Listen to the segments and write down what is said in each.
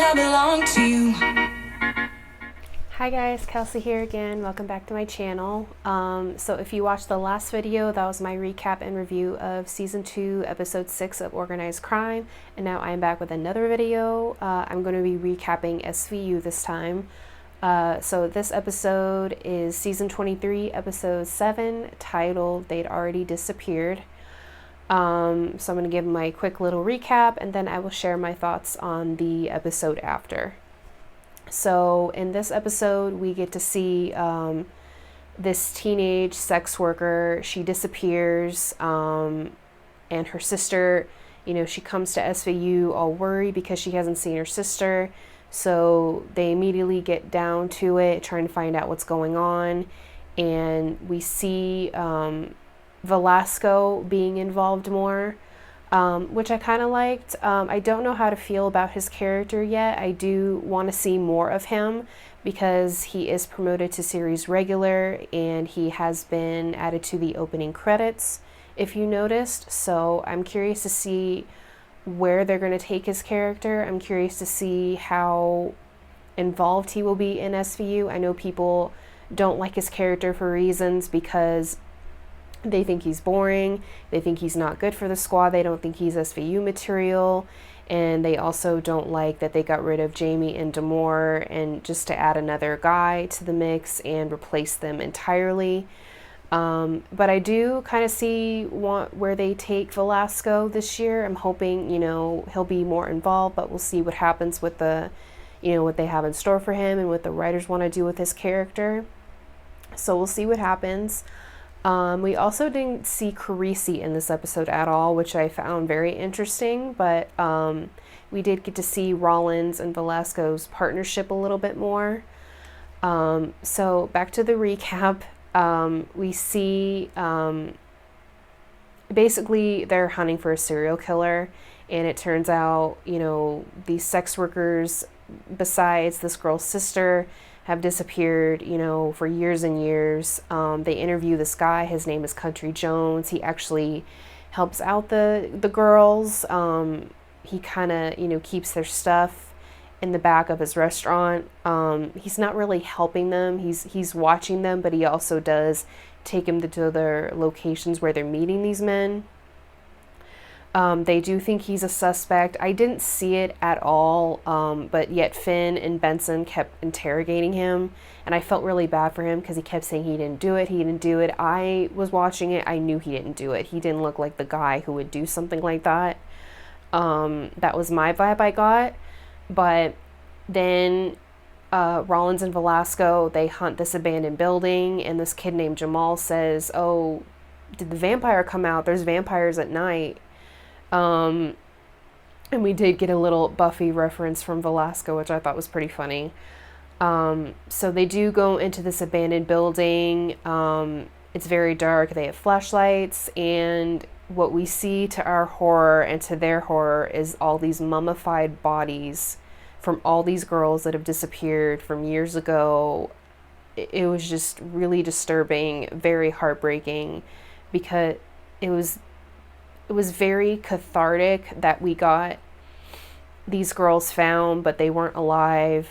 I belong to you. Hi guys, Kelsey here again. Welcome back to my channel. So if you watched the last video, that was my recap and review of Season 2, Episode 6 of Organized Crime. And now I'm back with another video. I'm going to be recapping SVU this time. So this episode is Season 23, Episode 7, titled They'd Already Disappeared. So I'm going to give my quick little recap, and then I will share my thoughts on the episode after. So in this episode, we get to see this teenage sex worker. She disappears, and her sister, she comes to SVU all worried because she hasn't seen her sister. So they immediately get down to it, trying to find out what's going on. And we see Velasco being involved more, which I kind of liked. I don't know how to feel about his character yet. I do want to see more of him because he is promoted to series regular and he has been added to the opening credits, if you noticed. So I'm curious to see where they're going to take his character. I'm curious to see how involved he will be in SVU. I know people don't like his character for reasons because they think he's boring, they think he's not good for the squad, they don't think he's SVU material, and they also don't like that they got rid of Jamie and Damore and just to add another guy to the mix and replace them entirely. But I do kind of see where they take Velasco this year. I'm hoping, he'll be more involved, but we'll see what happens with what they have in store for him and what the writers want to do with his character. So we'll see what happens. We also didn't see Carisi in this episode at all, which I found very interesting, but we did get to see Rollins and Velasco's partnership a little bit more. So back to the recap, we see basically they're hunting for a serial killer, and it turns out, these sex workers, besides this girl's sister, have disappeared, for years and years. They interview this guy. His name is Country Jones. He actually helps out the girls. He kind of, keeps their stuff in the back of his restaurant. He's not really helping them. He's watching them, but he also does take them to their locations where they're meeting these men. They do think he's a suspect. I didn't see it at all, but yet Finn and Benson kept interrogating him, and I felt really bad for him because he kept saying he didn't do it. I was watching it. I knew he didn't do it. He didn't look like the guy who would do something like that. That was my vibe I got. But then Rollins and Velasco, they hunt this abandoned building, and this kid named Jamal says, "Oh, did the vampire come out? There's vampires at night." And we did get a little Buffy reference from Velasco, which I thought was pretty funny. So they do go into this abandoned building. It's very dark. They have flashlights, and what we see to our horror and to their horror is all these mummified bodies from all these girls that have disappeared from years ago. It was just really disturbing, very heartbreaking, because it was very cathartic that we got these girls found, but they weren't alive.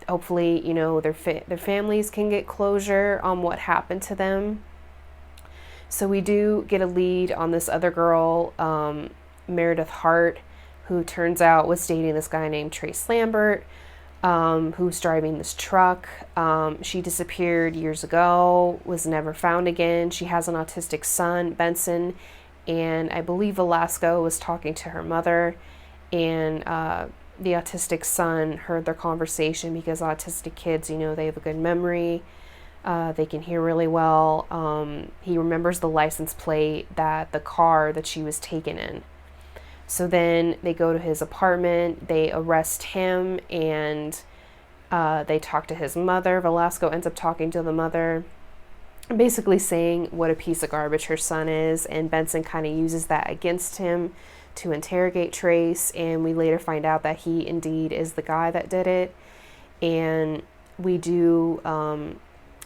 Hopefully, their families can get closure on what happened to them. So we do get a lead on this other girl, Meredith Hart, who turns out was dating this guy named Trace Lambert, who's driving this truck. She disappeared years ago, was never found again. She has an autistic son, Benson, and I believe Velasco was talking to her mother, and the autistic son heard their conversation because autistic kids, they have a good memory. They can hear really well. He remembers the license plate that the car that she was taken in. So then they go to his apartment, they arrest him, and they talk to his mother. Velasco ends up talking to the mother, basically saying what a piece of garbage her son is, and Benson kind of uses that against him to interrogate Trace, and we later find out that he indeed is the guy that did it. And we do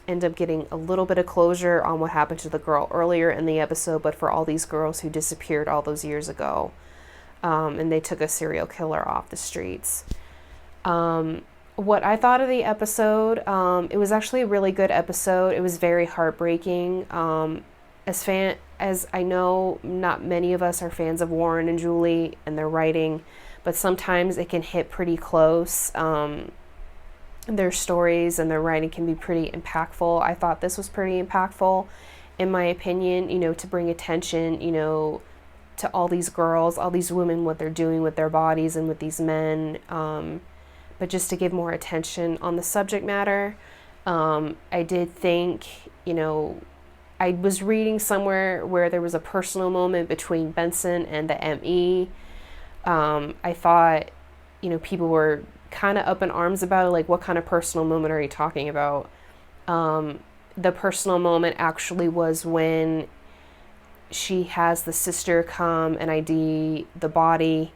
end up getting a little bit of closure on what happened to the girl earlier in the episode, but for all these girls who disappeared all those years ago. and they took a serial killer off the streets. What I thought of the episode, it was actually a really good episode. It was very heartbreaking. As I know, not many of us are fans of Warren and Julie and their writing, but sometimes it can hit pretty close. Their stories and their writing can be pretty impactful. I thought this was pretty impactful, in my opinion, to bring attention, to all these girls, all these women, what they're doing with their bodies and with these men, but just to give more attention on the subject matter. I did think, I was reading somewhere where there was a personal moment between Benson and the ME. I thought, people were kind of up in arms about it, like, what kind of personal moment are you talking about? The personal moment actually was when she has the sister come and ID the body,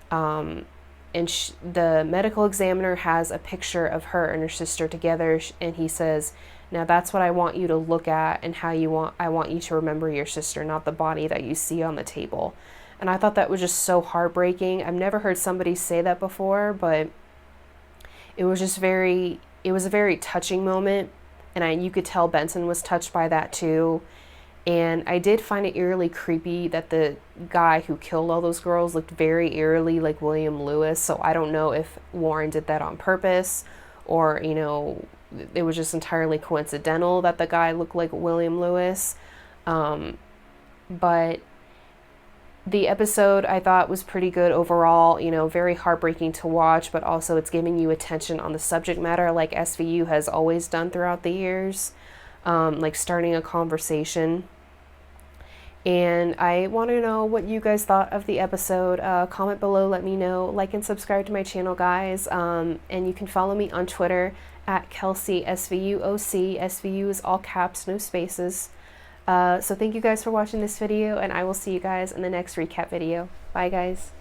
and the medical examiner has a picture of her and her sister together, and he says, now that's what I want you to look at, and I want you to remember your sister, not the body that you see on the table. And I thought that was just so heartbreaking. I've never heard somebody say that before, but it was just a very touching moment, and you could tell Benson was touched by that too. And I did find it eerily creepy that the guy who killed all those girls looked very eerily like William Lewis. So I don't know if Warren did that on purpose, or, it was just entirely coincidental that the guy looked like William Lewis. But the episode I thought was pretty good overall, very heartbreaking to watch, but also it's giving you attention on the subject matter like SVU has always done throughout the years, like starting a conversation. And I want to know what you guys thought of the episode. Comment below, let me know. Like and subscribe to my channel, guys. And you can follow me on Twitter at Kelsey SVUOC. SVU is all caps, no spaces. So thank you guys for watching this video, and I will see you guys in the next recap video. Bye, guys.